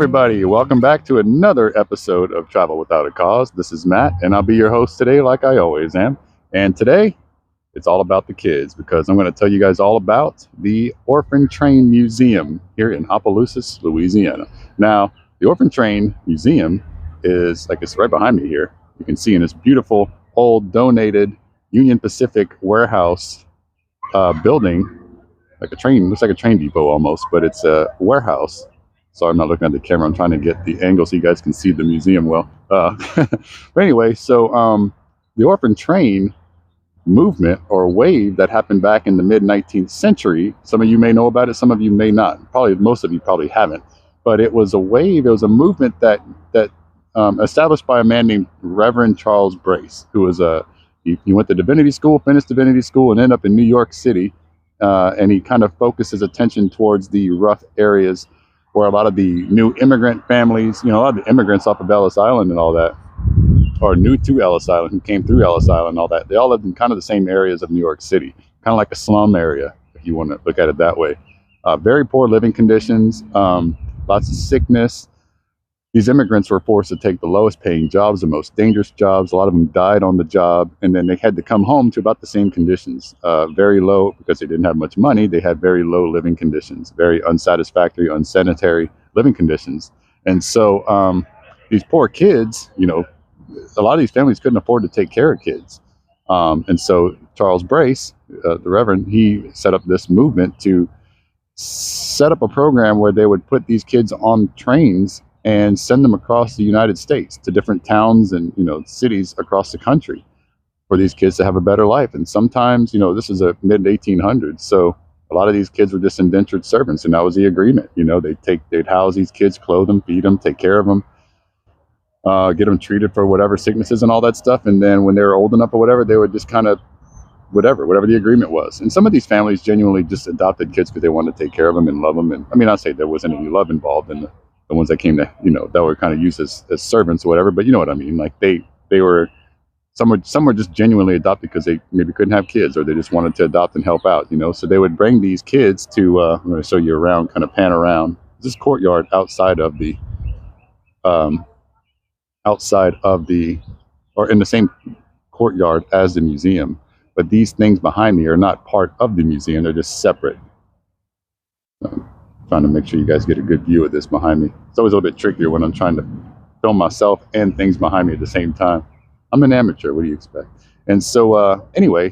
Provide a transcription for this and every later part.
everybody, welcome back to another episode of Travel Without a Cause. This is Matt, and I'll be your host today like I always am. And today, it's all about the kids because I'm going to tell you guys all about the Orphan Train Museum here in Opelousas, Louisiana. Now, the Orphan Train Museum is, like it's right behind me here. You can see in this beautiful old donated Union Pacific warehouse building, like a train, looks like a train depot almost, but it's a warehouse. Sorry, I'm not looking at the camera. I'm trying to get the angle so you guys can see the museum well. But anyway, so the Orphan Train movement or wave that happened back in the mid-19th century, some of you may know about it, some of you may not. Probably most of you probably haven't. But it was a wave, it was a movement that established by a man named Reverend Charles Brace, who was he went to divinity school, finished divinity school, and ended up in New York City. And he kind of focused his attention towards the rough areas where a lot of the new immigrant families, a lot of the immigrants off of Ellis Island and all that, or new to Ellis Island, who came through Ellis Island and all that, they all lived in kind of the same areas of New York City, kind of like a slum area, if you want to look at it that way. Very poor living conditions, lots of sickness. These immigrants were forced to take the lowest paying jobs, the most dangerous jobs. A lot of them died on the job, and then they had to come home to about the same conditions. Very low, because they didn't have much money, they had very low living conditions, very unsatisfactory, unsanitary living conditions. And so these poor kids, a lot of these families couldn't afford to take care of kids. And so Charles Brace, the Reverend, he set up this movement to set up a program where they would put these kids on trains and send them across the United States to different towns and, cities across the country for these kids to have a better life. And sometimes, this is a mid-1800s, so a lot of these kids were just indentured servants, and that was the agreement. They'd house these kids, clothe them, feed them, take care of them, get them treated for whatever sicknesses and all that stuff. And then when they were old enough or whatever, they would just kind of whatever the agreement was. And some of these families genuinely just adopted kids because they wanted to take care of them and love them. And I mean, I'll say there wasn't any love involved in the ones that came to, that were kind of used as servants or whatever, but you know what I mean? Like they were, some were just genuinely adopted because they maybe couldn't have kids, or they just wanted to adopt and help out, so they would bring these kids to, I'm going to show you around, kind of pan around this courtyard outside of the, or in the same courtyard as the museum. But these things behind me are not part of the museum, they're just separate. Trying to make sure you guys get a good view of this behind me. It's always a little bit trickier when I'm trying to film myself and things behind me at the same time. I'm an amateur, what do you expect? And so anyway,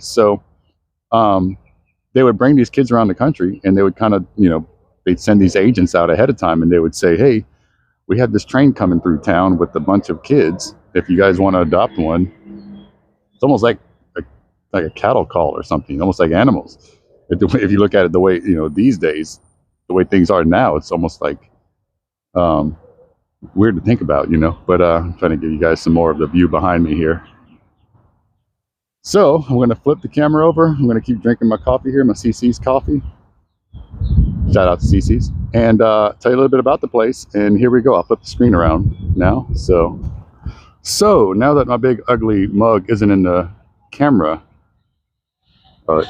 they would bring these kids around the country, and they would kind of, they'd send these agents out ahead of time, and they would say, hey, we have this train coming through town with a bunch of kids. If you guys want to adopt one, it's almost like a cattle call or something, almost like animals. If you look at it the way, these days, the way things are now, it's almost like weird to think about, but I'm trying to give you guys some more of the view behind me here. So I'm going to flip the camera over. I'm going to keep drinking my coffee here, my CC's coffee. Shout out to CC's. And tell you a little bit about the place. And here we go. I'll flip the screen around now. So now that my big ugly mug isn't in the camera,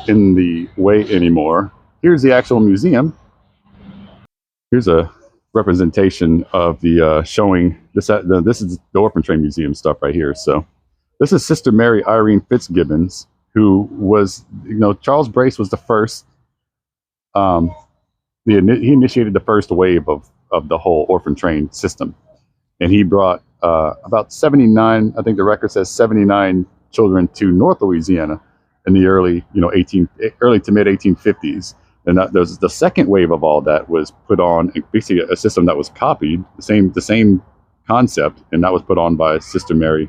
in the way anymore, here's the actual museum. Here's a representation of the showing. This is the Orphan Train Museum stuff right here. So this is Sister Mary Irene Fitzgibbons, who was, Charles Brace was the first. He initiated the first wave of the whole orphan train system, and he brought about 79. I think the record says 79 children to North Louisiana in the early to mid 1850s. And there's the second wave of all that was put on basically a system that was copied, the same concept, and that was put on by Sister Mary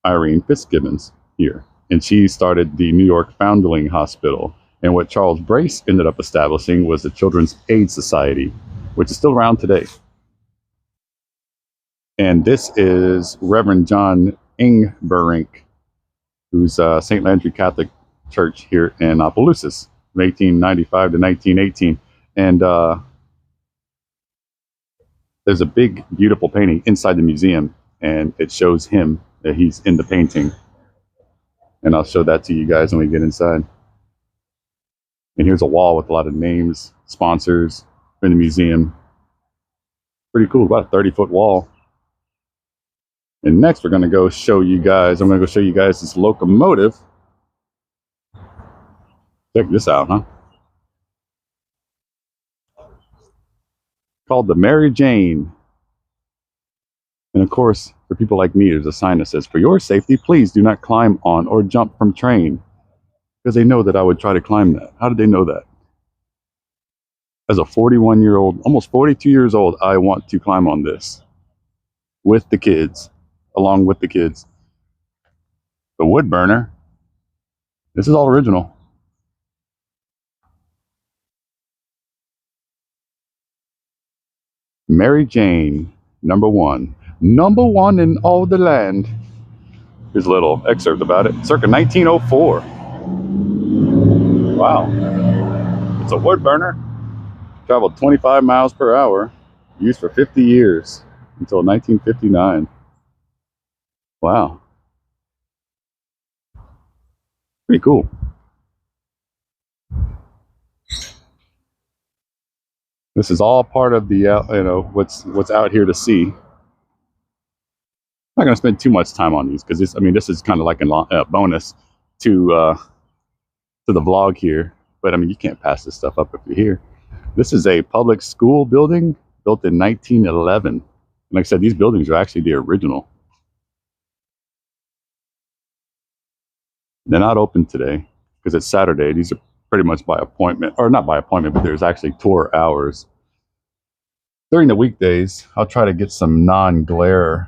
Irene Fitzgibbons here. And she started the New York Foundling Hospital. And what Charles Brace ended up establishing was the Children's Aid Society, which is still around today. And this is Reverend John Ingberink, who's St. Landry Catholic Church here in Opelousas, from 1895 to 1918. And there's a big, beautiful painting inside the museum, and it shows him that he's in the painting. And I'll show that to you guys when we get inside. And here's a wall with a lot of names, sponsors in the museum. Pretty cool, about a 30-foot wall. And next we're going to go show you guys, I'm going to go show you guys this locomotive. Check this out, huh? Called the Mary Jane. And of course, for people like me, there's a sign that says, "For your safety, please do not climb on or jump from train." Because they know that I would try to climb that. How did they know that? As a 41-year-old, almost 42 years old, I want to climb on this with the kids, along with the kids. The wood burner. This is all original. Mary Jane, number one. Number one in all the land. Here's a little excerpt about it. Circa 1904. Wow. It's a wood burner. Traveled 25 miles per hour. Used for 50 years until 1959. Wow. Pretty cool. This is all part of the, what's out here to see. I'm not going to spend too much time on these because this is kind of like a bonus to the vlog here. But you can't pass this stuff up if you're here. This is a public school building built in 1911. And like I said, these buildings are actually the original. They're not open today because it's Saturday. These are pretty much by appointment, or not by appointment, but there's actually tour hours. During the weekdays, I'll try to get some non-glare,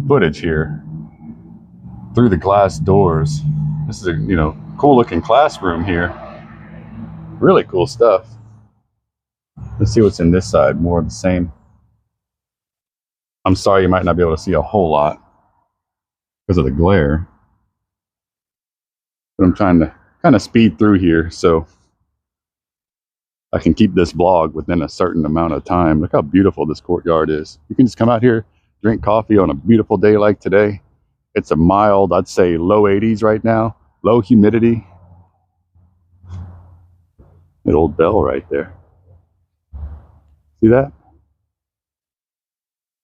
footage here through the glass doors. This is a, cool looking classroom here. Really cool stuff. Let's see what's in this side. More of the same. I'm sorry you might not be able to see a whole lot because of the glare. But I'm trying to kind of speed through here so I can keep this vlog within a certain amount of time. Look how beautiful this courtyard is. You can just come out here, drink coffee on a beautiful day like today. It's a mild, I'd say low 80s right now. Low humidity. That old bell right there. See that?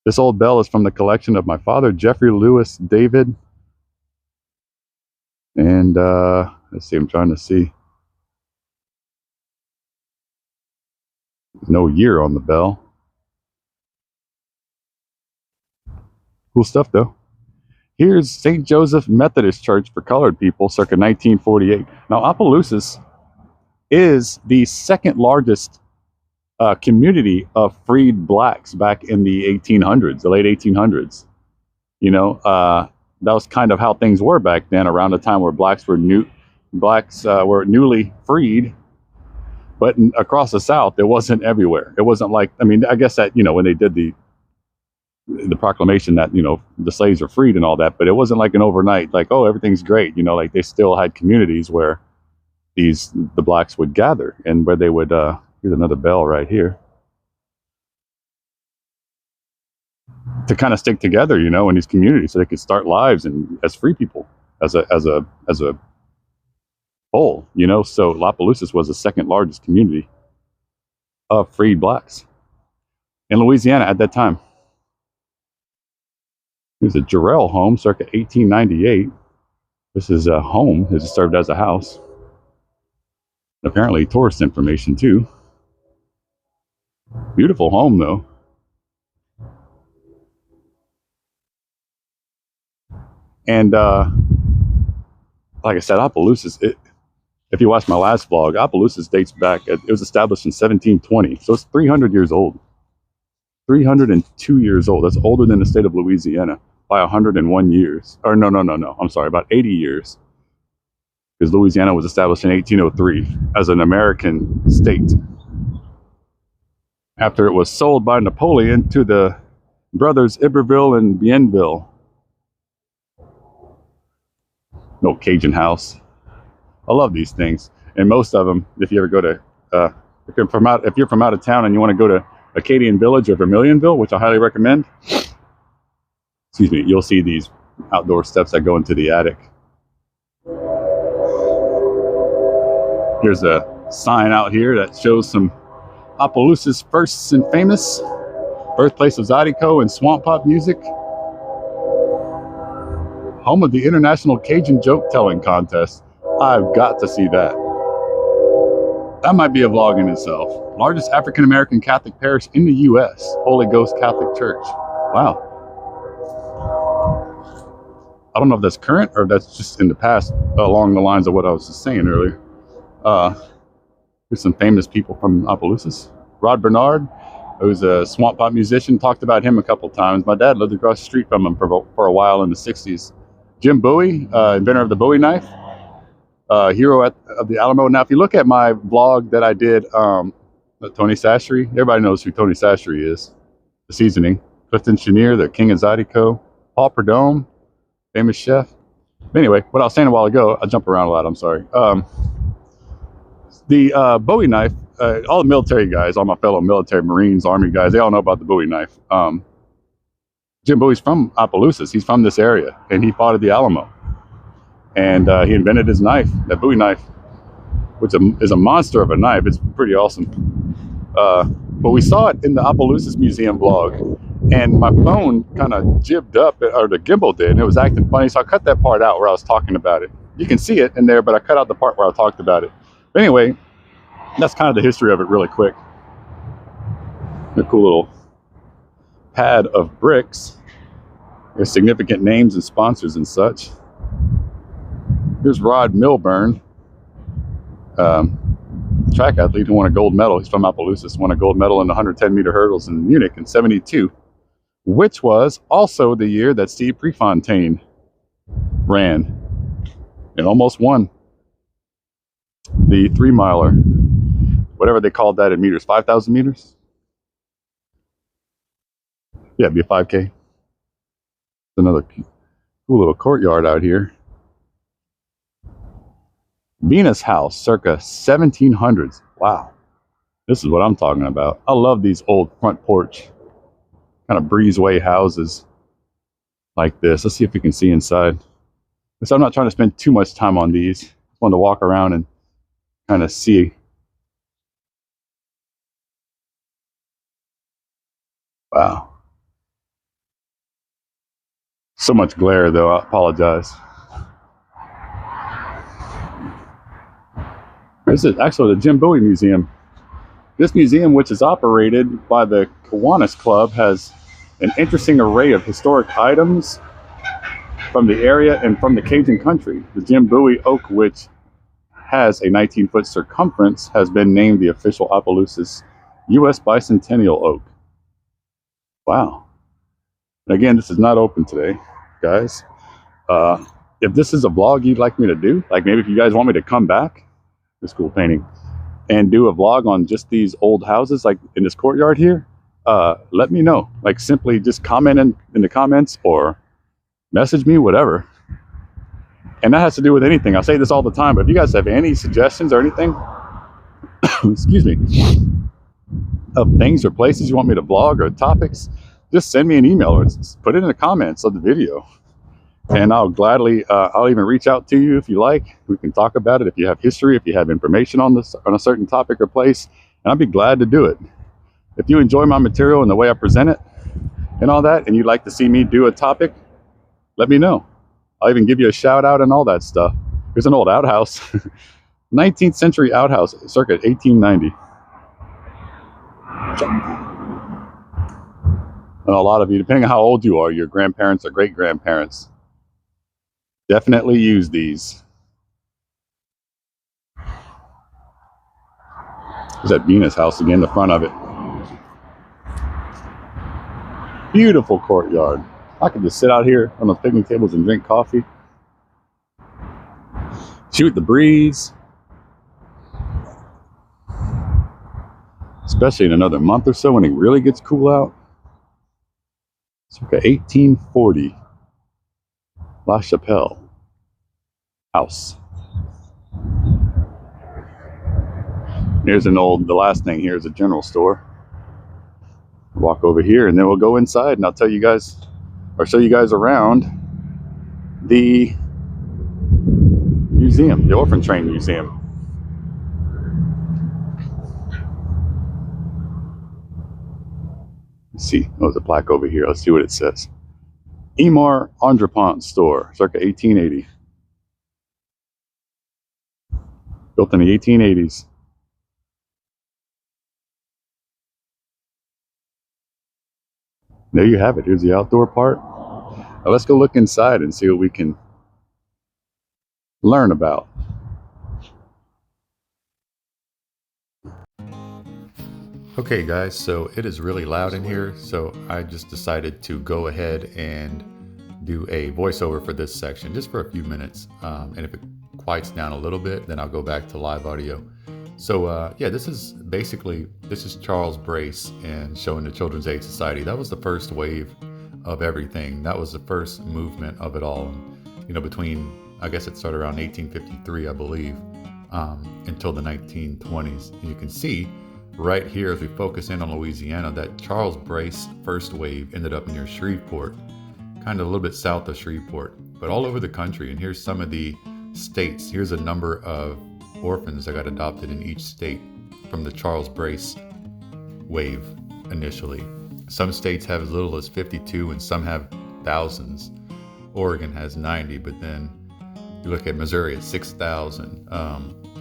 This old bell is from the collection of my father, Jeffrey Lewis David. And let's see, I'm trying to see. There's no year on the bell. Cool stuff though. Here's St. Joseph Methodist Church for colored people, circa 1948. Now, Opelousas is the second largest community of freed blacks back in the 1800s, the late 1800s. That was kind of how things were back then, around the time where blacks were newly freed. But across the South, it wasn't everywhere. It wasn't like, I guess that, when they did the proclamation that, the slaves were freed and all that, but it wasn't like an overnight, like, oh, everything's great. Like they still had communities where the blacks would gather and where they would, here's another bell right here, to kind of stick together, in these communities so they could start lives and as free people, as a whole, So Opelousas was the second largest community of freed blacks in Louisiana at that time. Here's a Jarrell home, circa 1898. This is a home. It served as a house. Apparently tourist information too. Beautiful home though. And like I said, Opelousas, if you watch my last vlog, Opelousas dates back, it was established in 1720. So it's 300 years old. 302 years old. That's older than the state of Louisiana by 101 years. Or no. I'm sorry, about 80 years. Because Louisiana was established in 1803 as an American state. After it was sold by Napoleon to the brothers Iberville and Bienville. No Cajun house. I love these things. And most of them, if you ever go to, if you're from out of town and you want to go to Acadian Village or Vermilionville, which I highly recommend, excuse me, you'll see these outdoor steps that go into the attic. Here's a sign out here that shows some Opelousas' first and famous, birthplace of Zydeco and swamp pop music, home of the International Cajun Joke Telling Contest. I've got to see that. That might be a vlog in itself. Largest African American Catholic parish in the U.S., Holy Ghost Catholic Church. Wow. I don't know if that's current or that's just in the past, along the lines of what I was just saying earlier. There's some famous people from Opelousas. Rod Bernard, who's a swamp pop musician, talked about him a couple times. My dad lived across the street from him for a while in the 60s. Jim Bowie, inventor of the Bowie knife, hero of the Alamo. Now, if you look at my vlog that I did, Tony Sashery, everybody knows who Tony Sashery is. The Seasoning. Clifton Chenier, the King of Zydeco. Paul Prudhomme, famous chef. Anyway, what I was saying a while ago, I jump around a lot, I'm sorry. The Bowie knife, all the military guys, all my fellow military, Marines, Army guys, they all know about the Bowie knife. Jim Bowie's from Opelousas. He's from this area, and he fought at the Alamo. And he invented his knife, that Bowie knife, which is a monster of a knife. It's pretty awesome. But we saw it in the Opelousas Museum vlog, and my phone kind of jibbed up, or the gimbal did, and it was acting funny, so I cut that part out where I was talking about it. You can see it in there, but I cut out the part where I talked about it. But anyway, that's kind of the history of it really quick. A cool little pad of bricks. There's significant names and sponsors and such. Here's Rod Milburn, track athlete who won a gold medal. He's from Opelousas, won a gold medal in the 110-meter hurdles in Munich in '72, which was also the year that Steve Prefontaine ran and almost won the 3-miler, whatever they called that in meters, 5,000 meters? Yeah, it'd be a 5K. Another cool little courtyard out here. Venus House, circa 1700s. Wow, this is what I'm talking about. I love these old front porch, kind of breezeway houses like this. Let's see if we can see inside. So I'm not trying to spend too much time on these. Just wanted to walk around and kind of see. Wow. So much glare though, I apologize. This is actually the Jim Bowie Museum. This museum, which is operated by the Kiwanis Club, has an interesting array of historic items from the area and from the Cajun country. The Jim Bowie oak, which has a 19-foot circumference, has been named the official Opelousas U.S. Bicentennial Oak. Wow. And again, this is not open today, guys. If this is a vlog you'd like me to do, like maybe if you guys want me to come back, this cool painting, and do a vlog on just these old houses like in this courtyard here, let me know. Like simply just comment in the comments or message me, whatever. And that has to do with anything. I say this all the time, but if you guys have any suggestions or anything, excuse me, of things or places you want me to vlog or topics, just send me an email or put it in the comments of the video. And I'll gladly, I'll even reach out to you if you like. We can talk about it if you have history, if you have information on this, on a certain topic or place, and I'd be glad to do it. If you enjoy my material and the way I present it and all that, and you'd like to see me do a topic, let me know. I'll even give you a shout out and all that stuff. Here's an old outhouse, 19th century outhouse, circa 1890. And a lot of you, depending on how old you are, your grandparents or great-grandparents, definitely use these. There's that Venus house again, the front of it. Beautiful courtyard. I could just sit out here on those picnic tables and drink coffee. Shoot the breeze. Especially in another month or so when it really gets cool out. Circa 1840. La Chapelle house. Here's an old, the last thing here is a general store. Walk over here and then we'll go inside and I'll tell you guys, or show you guys around the museum, the Orphan Train Museum. Let's see. Oh, there's a plaque over here. Let's see what it says. Emar Andropont store, circa 1880. Built in the 1880s. There you have it. Here's the outdoor part. Now let's go look inside and see what we can learn about. Okay guys, so it is really loud in here, so I just decided to go ahead and do a voiceover for this section just for a few minutes, and if it quiets down a little bit, then I'll go back to live audio. So yeah, this is Charles Brace and showing the Children's Aid Society. That was the first wave of everything. That was the first movement of it all. You know, between, I guess it started around 1853, I believe, until the 1920s. And you can see right here as we focus in on Louisiana that Charles Brace first wave ended up near Shreveport, kind of a little bit south of Shreveport, but all over the country. And here's some of the states. Here's a number of orphans that got adopted in each state from the Charles Brace wave initially. Some states have as little as 52 and some have thousands. Oregon has 90, but then you look at Missouri at 6,000.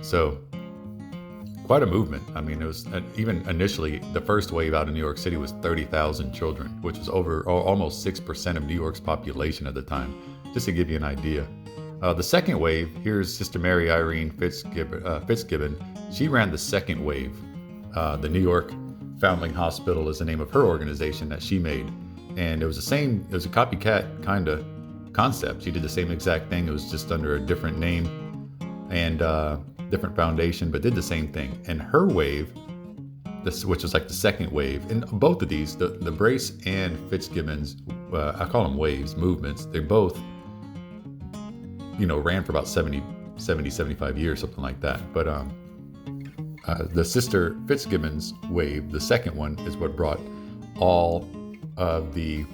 So quite a movement. I mean, it was even initially the first wave out of New York City was 30,000 children, which was over almost 6% of New York's population at the time, just to give you an idea. The second wave, here's Sister Mary Irene Fitzgibbon. She ran the second wave. The New York Foundling Hospital is the name of her organization that she made. And it was it was a copycat kind of concept. She did the same exact thing. It was just under a different name and different foundation, but did the same thing. And her wave, which was like the second wave, and both of these, the Brace and Fitzgibbons, I call them waves, movements, they both, you know, ran for about 75 years, something like that. But the Sister Fitzgibbons wave, the second one, is what brought all of the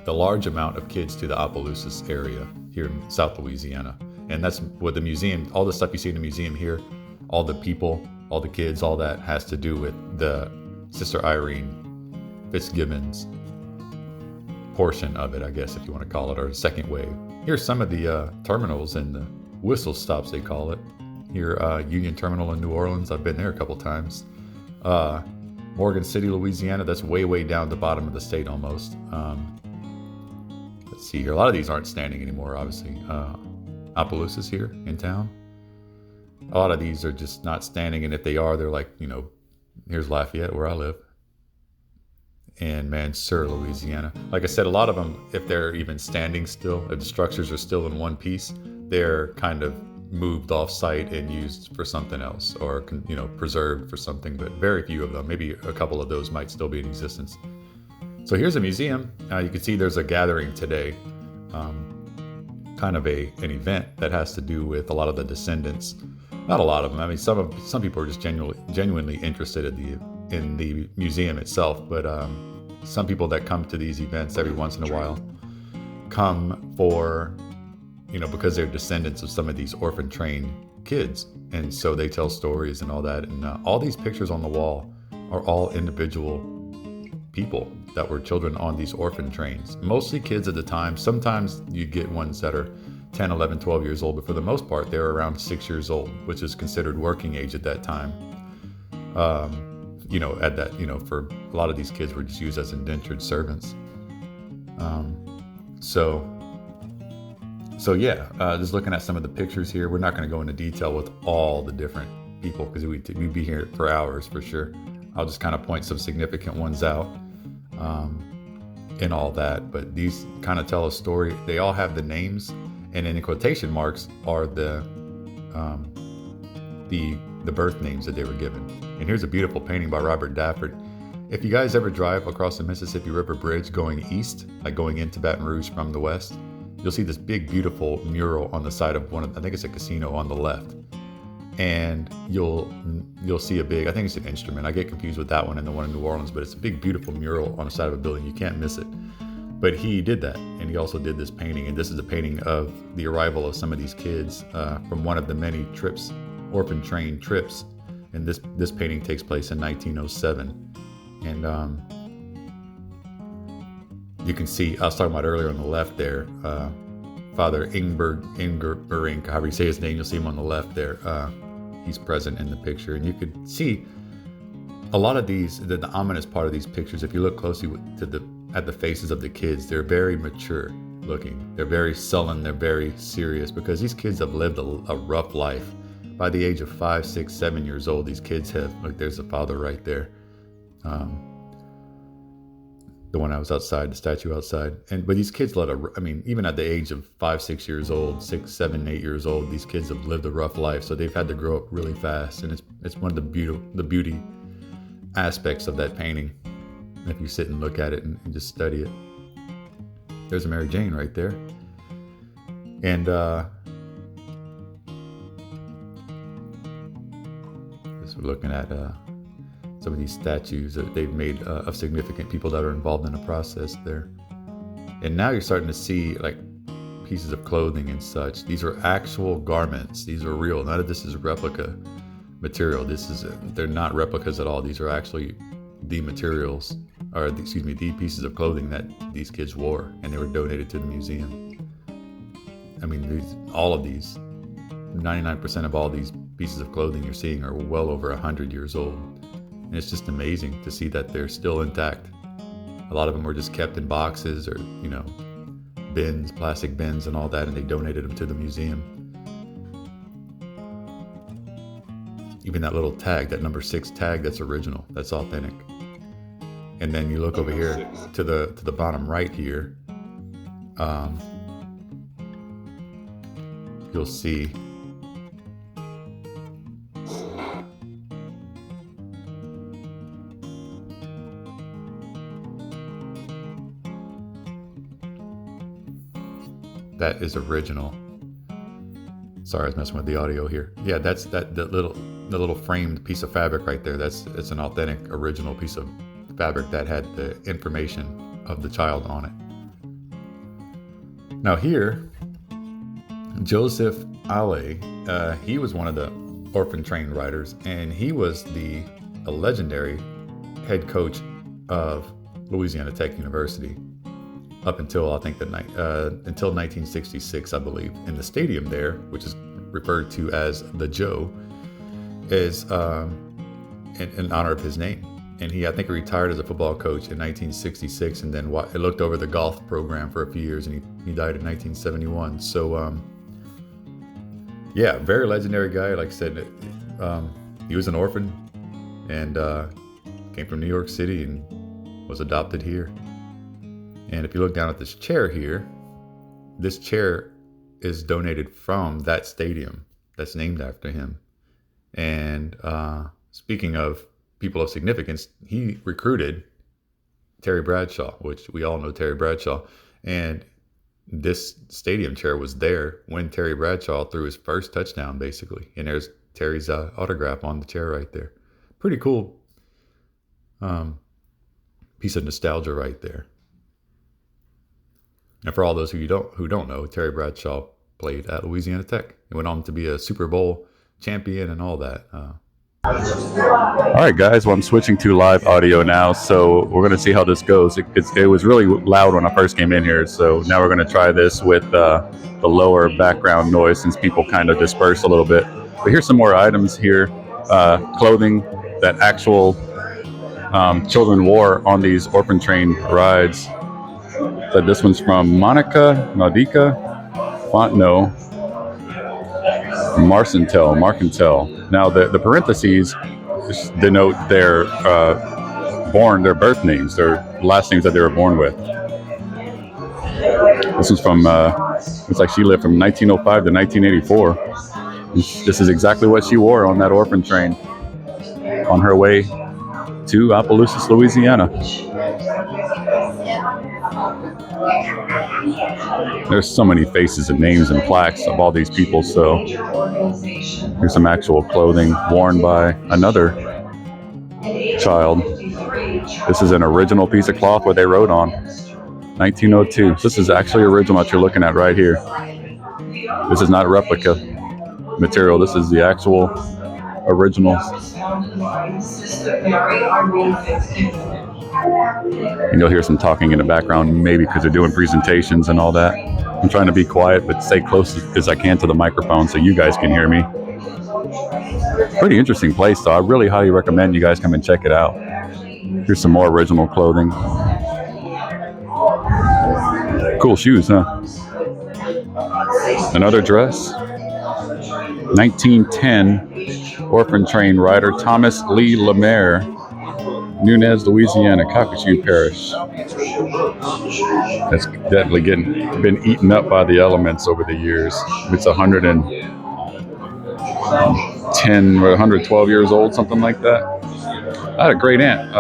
large amount of kids to the Opelousas area here in South Louisiana. And that's what the museum, all the stuff you see in the museum here, all the people, all the kids, all that has to do with the Sister Irene Fitzgibbons portion of it, I guess, if you want to call it, or second wave. Here's some of the terminals and the whistle stops, they call it. Here, Union Terminal in New Orleans, I've been there a couple times. Morgan City, Louisiana, that's way down the bottom of the state almost. Let's see here, a lot of these aren't standing anymore, obviously. Opelousas here in town. A lot of these are just not standing, and if they are, they're like, you know, here's Lafayette where I live, and Mansur, Louisiana. Like I said, a lot of them, if they're even standing still, if the structures are still in one piece, they're kind of moved off site and used for something else, or, you know, preserved for something, but very few of them, maybe a couple of those might still be in existence. So here's a museum. You can see there's a gathering today. Kind of an event that has to do with a lot of the descendants. Not a lot of them. I mean, some people are just genuinely interested in the museum itself, but some people that come to these events every once in a while come for, you know, because they're descendants of some of these orphan train kids, and so they tell stories and all that. And all these pictures on the wall are all individual people that were children on these orphan trains, mostly kids at the time. Sometimes you get ones that are 10, 11, 12 years old, but for the most part, they're around 6 years old, which is considered working age at that time. You know, at that, you know, for a lot of these kids were just used as indentured servants. So yeah, just looking at some of the pictures here, we're not going to go into detail with all the different people because we'd be here for hours for sure. I'll just kind of point some significant ones out. And all that, but these kind of tell a story. They all have the names, and in quotation marks are the birth names that they were given. And here's a beautiful painting by Robert Dafford. If you guys ever drive across the Mississippi River Bridge going east, like going into Baton Rouge from the west, you'll see this big beautiful mural on the side of I think it's a casino on the left. And you'll see a big, I think it's an instrument. I get confused with that one and the one in New Orleans, but it's a big, beautiful mural on the side of a building. You can't miss it. But he did that, and he also did this painting. And this is a painting of the arrival of some of these kids from one of the many trips, orphan train trips. And this painting takes place in 1907. And you can see, I was talking about earlier on the left there, Father Ingberink, however you say his name, you'll see him on the left there. He's present in the picture, and you could see a lot of these, the ominous part of these pictures, if you look closely at the faces of the kids, they're very mature looking. They're very sullen, they're very serious, because these kids have lived a rough life. By the age of 5, 6, 7 years old, these kids have, look, there's the father right there. The one I was outside, the statue outside. But these kids even at the age of 5, 6 years old, 6, 7, 8 years old, these kids have lived a rough life. So they've had to grow up really fast. And it's one of the beauty aspects of that painting. If you sit and look at it and just study it. There's a Mary Jane right there. And just looking at some of these statues that they've made of significant people that are involved in the process there. And now you're starting to see like pieces of clothing and such. These are actual garments. These are real. None of this is replica material. They're not replicas at all. These are actually the materials, or the pieces of clothing that these kids wore, and they were donated to the museum. I mean, all of these, 99% of all these pieces of clothing you're seeing are well over 100 years old. And it's just amazing to see that they're still intact. A lot of them were just kept in boxes or, bins, plastic bins and all that, and they donated them to the museum. Even that little tag, that number 6 tag, that's original, that's authentic. And then you look over here to the bottom right here, you'll see that is original. Sorry, I was messing with the audio here. Yeah, that's the little framed piece of fabric right there. It's an authentic, original piece of fabric that had the information of the child on it. Now here, Joseph Ale, he was one of the Orphan Train riders, and he was a legendary head coach of Louisiana Tech University up until until 1966, I believe. And the stadium there, which is referred to as the Joe, is in honor of his name. And I think he retired as a football coach in 1966, and then looked over the golf program for a few years, and he died in 1971. So, yeah, very legendary guy. Like I said, he was an orphan and came from New York City and was adopted here. And if you look down at this chair here, this chair is donated from that stadium that's named after him. And speaking of people of significance, he recruited Terry Bradshaw, which we all know Terry Bradshaw. And this stadium chair was there when Terry Bradshaw threw his first touchdown, basically. And there's Terry's autograph on the chair right there. Pretty cool piece of nostalgia right there. And for all those who don't know, Terry Bradshaw played at Louisiana Tech. He went on to be a Super Bowl champion and all that. All right, guys. Well, I'm switching to live audio now, so we're going to see how this goes. It was really loud when I first came in here, so now we're going to try this with the lower background noise since people kind of disperse a little bit. But here's some more items here. Clothing that actual children wore on these orphan train rides. So this one's from Monica Naudica Fontenot Marcantel. Now the parentheses denote their birth names, their last names that they were born with. This is from looks like she lived from 1905 to 1984. This is exactly what she wore on that orphan train on her way to Opelousas, Louisiana. There's so many faces and names and plaques of all these people, so here's some actual clothing worn by another child. This is an original piece of cloth where they wrote on 1902. This is actually original that you're looking at right here. This is not replica material. This is the actual original. And you'll hear some talking in the background, maybe because they're doing presentations and all that. I'm trying to be quiet, but stay close as I can to the microphone so you guys can hear me. Pretty interesting place, though. I really highly recommend you guys come and check it out. Here's some more original clothing. Cool shoes, huh? Another dress. 1910 Orphan Train rider Thomas Lee Lemaire, Nunez, Louisiana, Calcasieu Parish. That's definitely been eaten up by the elements over the years. It's 110 or 112 years old, something like that. I had a great aunt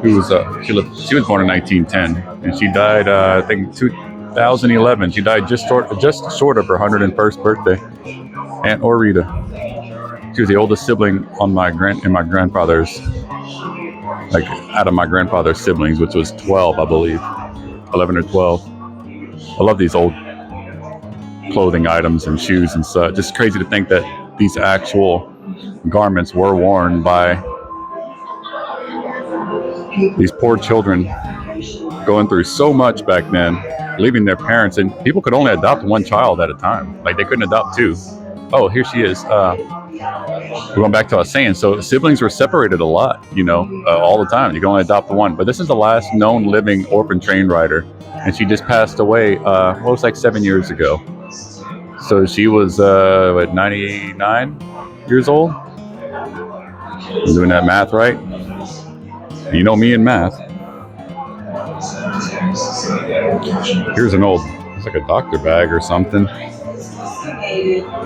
who was she was born in 1910, and she died I think 2011. She died just short of her 101st birthday. Aunt Orita. She was the oldest sibling on my grandfather's, like out of my grandfather's siblings, which was 12, I believe, 11 or 12. I love these old clothing items and shoes and such. Just crazy to think that these actual garments were worn by these poor children going through so much back then, leaving their parents, and people could only adopt one child at a time. Like they couldn't adopt two. Oh, here she is. Going back to what I was saying, so siblings were separated a lot, all the time. You can only adopt one. But this is the last known living orphan train rider, and she just passed away, it was like 7 years ago. So she was, 99 years old? I'm doing that math right? You know me and math. Here's an old, it's like a doctor bag or something.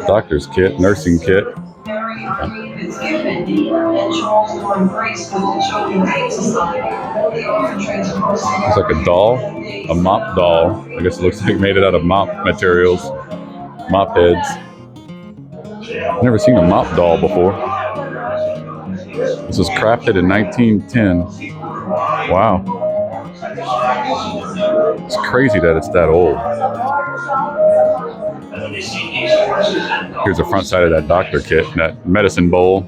Doctor's kit, nursing kit. It's like a doll, a mop doll. I guess it looks like made it out of mop materials, mop heads. I've never seen a mop doll before. This was crafted in 1910. Wow. It's crazy that it's that old. Here's the front side of that doctor kit, that medicine bowl,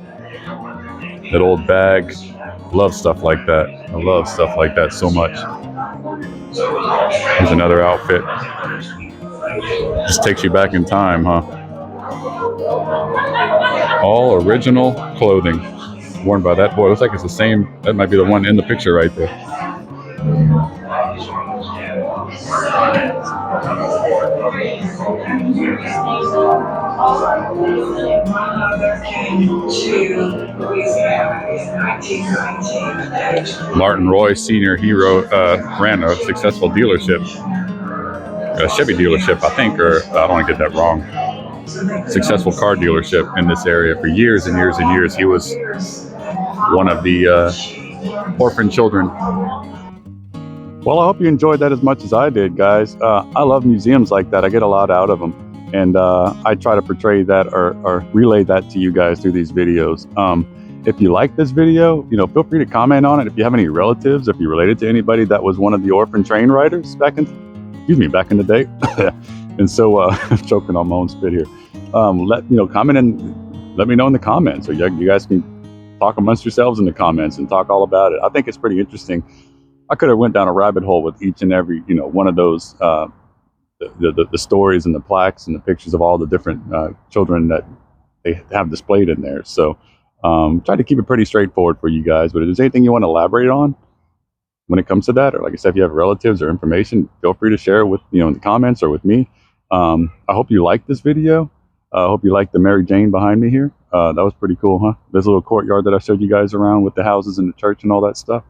that old bag. Love stuff like that. I love stuff like that so much. Here's another outfit. Just takes you back in time, huh? All original clothing worn by that boy. Looks like it's the same. That might be the one in the picture right there. Martin Roy Sr. Ran a successful dealership, a Chevy dealership, I think, or I don't want to get that wrong. Successful car dealership in this area for years and years and years. He was one of the orphan children. Well, I hope you enjoyed that as much as I did, guys. I love museums like that. I get a lot out of them. And I try to portray that or relay that to you guys through these videos. If you like this video, feel free to comment on it. If you have any relatives, if you're related to anybody that was one of the orphan train riders back in the day. And so, I'm choking on my own spit here. Comment and let me know in the comments. So you guys can talk amongst yourselves in the comments and talk all about it. I think it's pretty interesting. I could have went down a rabbit hole with each and every, one of those, the stories and the plaques and the pictures of all the different children that they have displayed in there. So try to keep it pretty straightforward for you guys. But if there's anything you want to elaborate on when it comes to that, or like I said, if you have relatives or information, feel free to share with, in the comments or with me. I hope you liked this video. I hope you liked the Mary Jane behind me here. That was pretty cool, huh? This little courtyard that I showed you guys around with the houses and the church and all that stuff.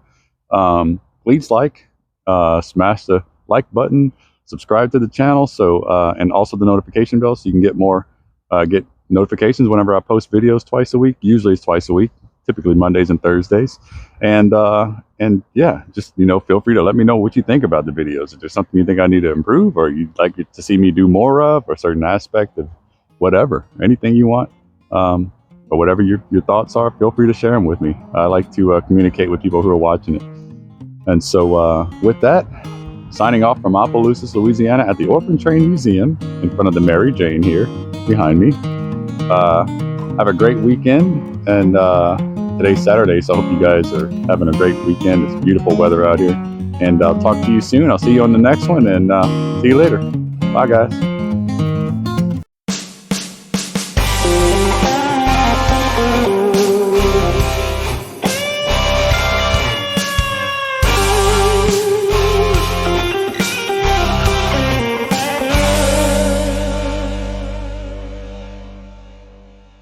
Please smash the like button, subscribe to the channel, and also the notification bell so you can get notifications whenever I post videos twice a week. Usually it's twice a week, typically Mondays and Thursdays. And yeah, just feel free to let me know what you think about the videos. If there's something you think I need to improve, or you'd like to see me do more of, or a certain aspect of whatever, anything you want, or whatever your thoughts are, feel free to share them with me. I like to communicate with people who are watching it. And so with that, signing off from Opelousas, Louisiana at the Orphan Train Museum in front of the Mary Jane here behind me. Have a great weekend, and today's Saturday, so I hope you guys are having a great weekend. It's beautiful weather out here. And I'll talk to you soon. I'll see you on the next one, and see you later. Bye, guys.